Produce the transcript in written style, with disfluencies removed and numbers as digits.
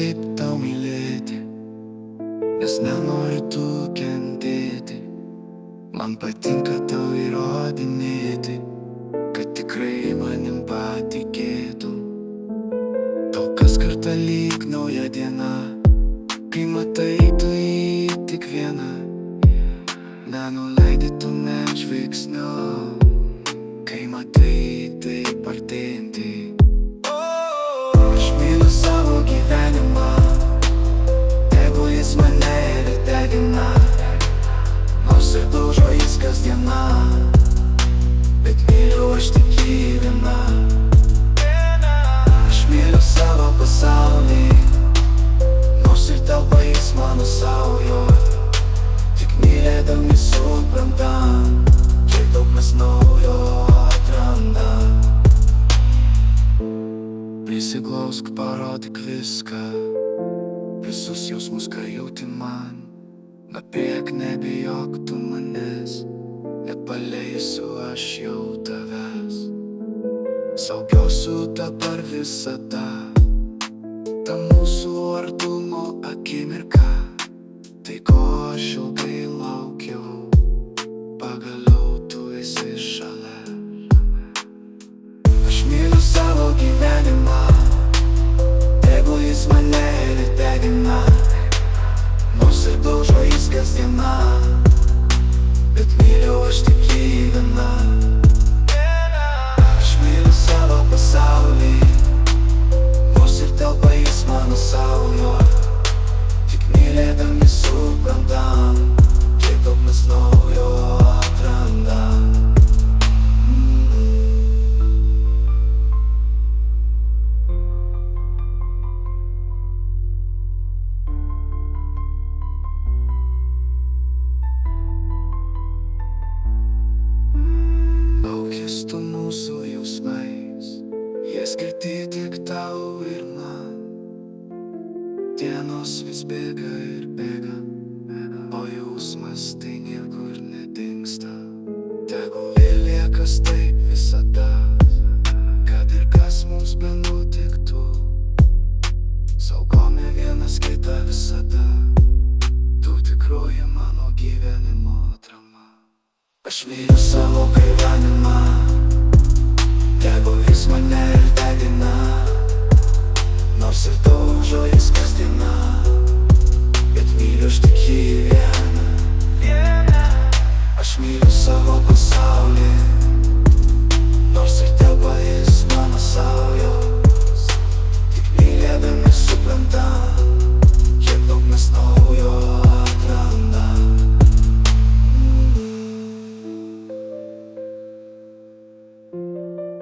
šiaip tau mylėti, nes nenoriu tu kentėti. Man patinka tau įrodinėti, kad tikrai manim patikėtų. Tau kas kartą lyg nauja diena, kai matai tu jį tik vieną. Nenuleidi tu net žvilgsnio, kai matai taip artėjantį. Aš myliu savo gyvenimą, tegu jis mane ir degina, nors ir daužo jis kasdieną, bet myliu aš tik jį vieną. Aš myliu savo pasaulį, nors ir telpa jis mano saujo. Tik mylėdami suprantam, kiek daug mes naujo atrandam. Prisiglausk, parodyk viską, visus jausmus, ką jauti man. Napėk, nebijok tu manęs, nepaleisiu aš jau tavęs. Saugiausiu dabar visada, ta mūsų artumo akimirka. Tai ko aš ilgai laukiau, pagaliau tu esi šalia. Aš myliu savo gyvenimą, tegu jis mane ir degina, nors ir daužo jis kasdieną, bet myliu aš tik jį vieną. Aš myliu savo pasaulį, nors ir telpa jis mano saujo. Tik mylėdami suprantam, kiek daug mes naujo atrandam. Laukės tu mūsų jausmais, jie skirti tik tau ir man. Dienos vis bėga ir bėga, o jausmas tai niekur nedingsta. Tegul ir liekas taip visada, kad ir kas mums benutiktų, saugome vienas kitą visada. Tu tikroji mano gyvenimo atrama. Aš myliu savo gyvenimą,